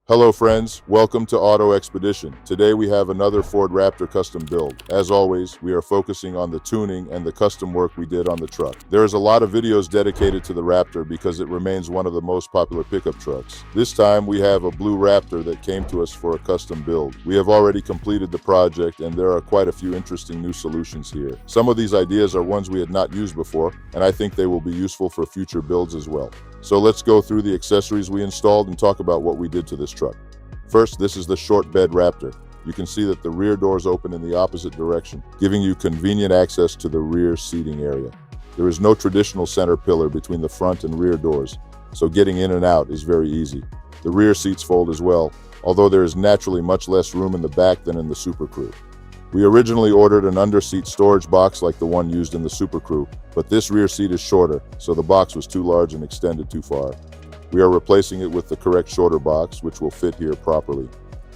Hello friends, welcome to AutoExpedition. Today we have another Ford Raptor custom build. As always, we are focusing on the tuning and the custom work we did on the truck. There is a lot of videos dedicated to the Raptor because it remains one of the most popular pickup trucks. This time we have a blue Raptor that came to us for a custom build. We have already completed the project and there are quite a few interesting new solutions here. Some of these ideas are ones we had not used before, and I think they will be useful for future builds as well. So let's go through the accessories we installed and talk about what we did to this truck. First, this is the short bed Raptor. You can see that the rear doors open in the opposite direction, giving you convenient access to the rear seating area. There is no traditional center pillar between the front and rear doors, so getting in and out is very easy. The rear seats fold as well, although there is naturally much less room in the back than in the Super Crew. We originally ordered an Underseat Storage Box like the one used in the Super Crew, but this rear seat is shorter, so the box was too large and extended too far. We are replacing it with the correct shorter box, which will fit here properly.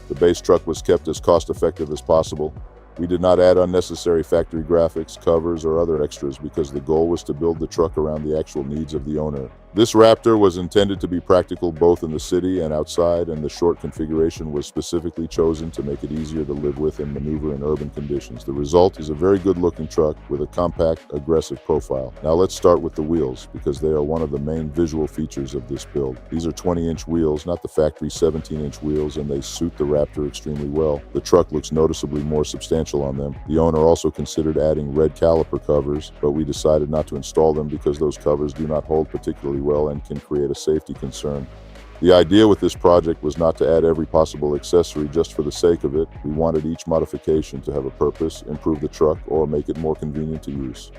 The base truck was kept as cost-effective as possible. We did not add unnecessary factory graphics, covers, or other extras because the goal was to build the truck around the actual needs of the owner. This Raptor was intended to be practical both in the city and outside, and the short configuration was specifically chosen to make it easier to live with and maneuver in urban conditions. The result is a very good-looking truck with a compact, aggressive profile. Now let's start with the wheels, because they are one of the main visual features of this build. These are 20-inch wheels, not the factory 17-inch wheels, and they suit the Raptor extremely well. The truck looks noticeably more substantial on them. The owner also considered adding red caliper covers, but we decided not to install them because those covers do not hold particularly well and can create a safety concern. The idea with this project was not to add every possible accessory just for the sake of it. We wanted each modification to have a purpose, improve the truck, or make it more convenient to use.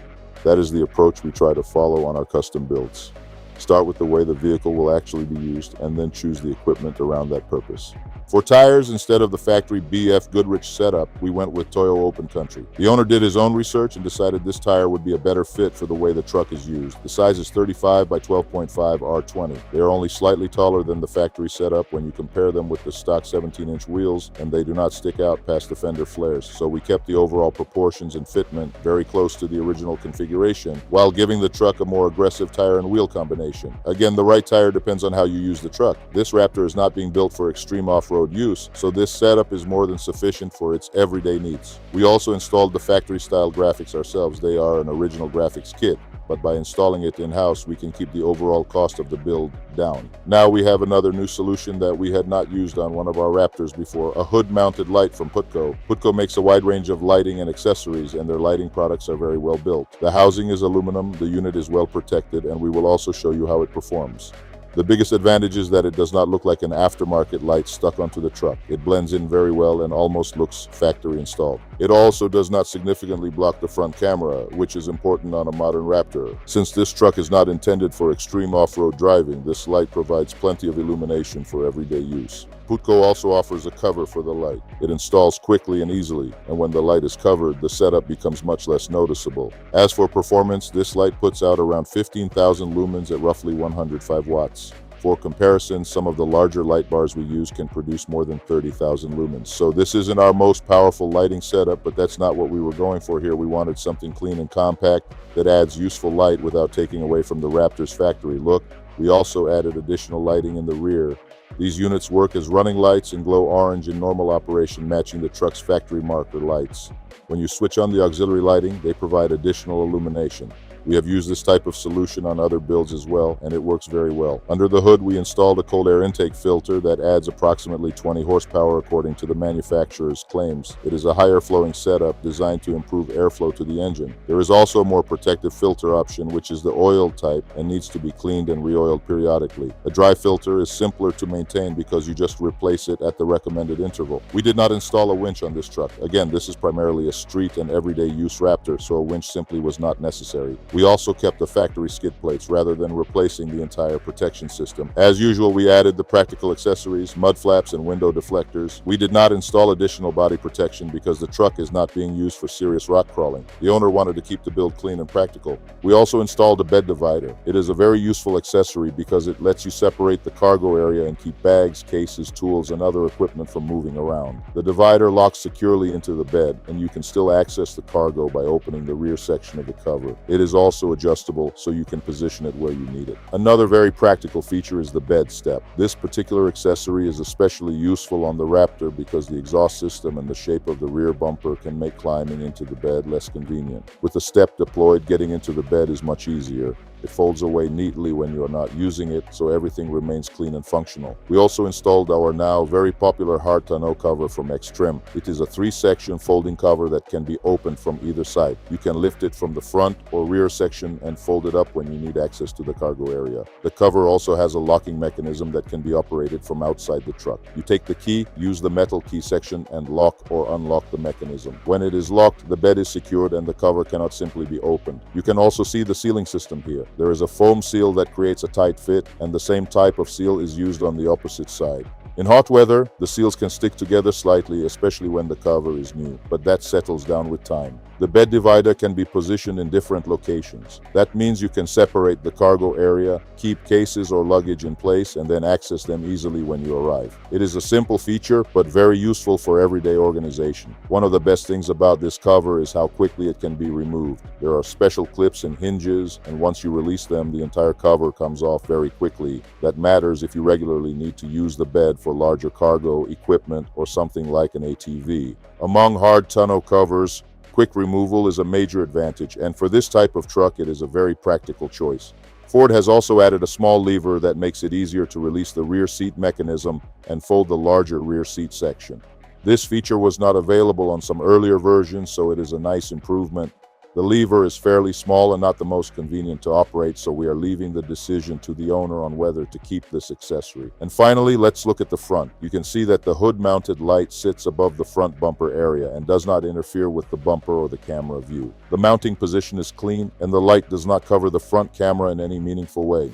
That is the approach we try to follow on our custom builds. Start with the way the vehicle will actually be used and then choose the equipment around that purpose. For tires, instead of the factory BF Goodrich setup, we went with Toyo Open Country. The owner did his own research and decided this tire would be a better fit for the way the truck is used. The size is 35 by 12.5 R20. They are only slightly taller than the factory setup when you compare them with the stock 17-inch wheels, and they do not stick out past the fender flares. So we kept the overall proportions and fitment very close to the original configuration, while giving the truck a more aggressive tire and wheel combination. Again, the right tire depends on how you use the truck. This Raptor is not being built for extreme off-road use, so this setup is more than sufficient for its everyday needs. We also installed the factory-style graphics ourselves. They are an original graphics kit, but by installing it in-house, we can keep the overall cost of the build down. Now we have another new solution that we had not used on one of our Raptors before, a hood-mounted light from Putco. Putco makes a wide range of lighting and accessories, and their lighting products are very well built. The housing is aluminum, the unit is well protected, and we will also show you how it performs. The biggest advantage is that it does not look like an aftermarket light stuck onto the truck. It blends in very well and almost looks factory installed. It also does not significantly block the front camera, which is important on a modern Raptor. Since this truck is not intended for extreme off-road driving, this light provides plenty of illumination for everyday use. Putco also offers a cover for the light. It installs quickly and easily, and when the light is covered, the setup becomes much less noticeable. As for performance, this light puts out around 15,000 lumens at roughly 105 watts. For comparison, some of the larger light bars we use can produce more than 30,000 lumens. So this isn't our most powerful lighting setup, but that's not what we were going for here. We wanted something clean and compact that adds useful light without taking away from the Raptor's factory look. We also added additional lighting in the rear. These units work as running lights and glow orange in normal operation, matching the truck's factory marker lights. When you switch on the auxiliary lighting, they provide additional illumination. We have used this type of solution on other builds as well, and it works very well. Under the hood, we installed a cold air intake filter that adds approximately 20 horsepower according to the manufacturer's claims. It is a higher flowing setup designed to improve airflow to the engine. There is also a more protective filter option, which is the oiled type and needs to be cleaned and re-oiled periodically. A dry filter is simpler to maintain because you just replace it at the recommended interval. We did not install a winch on this truck. Again, this is primarily a street and everyday use Raptor, so a winch simply was not necessary. We also kept the factory skid plates rather than replacing the entire protection system. As usual, we added the practical accessories, mud flaps, and window deflectors. We did not install additional body protection because the truck is not being used for serious rock crawling. The owner wanted to keep the build clean and practical. We also installed a bed divider. It is a very useful accessory because it lets you separate the cargo area and keep bags, cases, tools, and other equipment from moving around. The divider locks securely into the bed, and you can still access the cargo by opening the rear section of the cover. It is also adjustable, so you can position it where you need it. Another very practical feature is the bed step. This particular accessory is especially useful on the Raptor because the exhaust system and the shape of the rear bumper can make climbing into the bed less convenient. With the step deployed, getting into the bed is much easier. It folds away neatly when you are not using it, so everything remains clean and functional. We also installed our now very popular hard tonneau cover from X-Trim. It is a 3-section folding cover that can be opened from either side. You can lift it from the front or rear section and fold it up when you need access to the cargo area. The cover also has a locking mechanism that can be operated from outside the truck. You take the key, use the metal key section, and lock or unlock the mechanism. When it is locked, the bed is secured and the cover cannot simply be opened. You can also see the sealing system here. There is a foam seal that creates a tight fit, and the same type of seal is used on the opposite side. In hot weather, the seals can stick together slightly, especially when the cover is new, but that settles down with time. The bed divider can be positioned in different locations. That means you can separate the cargo area, keep cases or luggage in place, and then access them easily when you arrive. It is a simple feature, but very useful for everyday organization. One of the best things about this cover is how quickly it can be removed. There are special clips and hinges, and once you release them, the entire cover comes off very quickly. That matters if you regularly need to use the bed for larger cargo equipment or something like an ATV. Among hard tonneau covers, quick removal is a major advantage, and for this type of truck, it is a very practical choice. Ford has also added a small lever that makes it easier to release the rear seat mechanism and fold the larger rear seat section. This feature was not available on some earlier versions, so it is a nice improvement. The lever is fairly small and not the most convenient to operate, so we are leaving the decision to the owner on whether to keep this accessory. And finally, let's look at the front. You can see that the hood-mounted light sits above the front bumper area and does not interfere with the bumper or the camera view. The mounting position is clean, and the light does not cover the front camera in any meaningful way.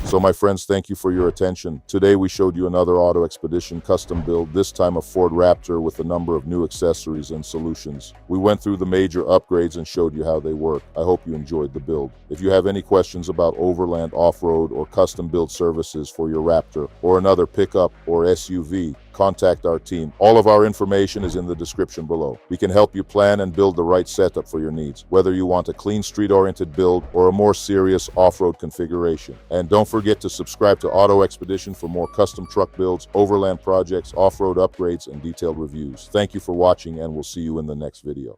So my friends, thank you for your attention. Today we showed you another AutoExpedition custom build, this time a Ford Raptor with a number of new accessories and solutions. We went through the major upgrades and showed you how they work. I hope you enjoyed the build. If you have any questions about overland, off-road, or custom build services for your Raptor or another pickup or SUV, contact our team. All of our information is in the description below. We can help you plan and build the right setup for your needs, whether you want a clean street-oriented build or a more serious off-road configuration. And don't forget to subscribe to AutoExpedition for more custom truck builds, overland projects, off-road upgrades, and detailed reviews. Thank you for watching, and we'll see you in the next video.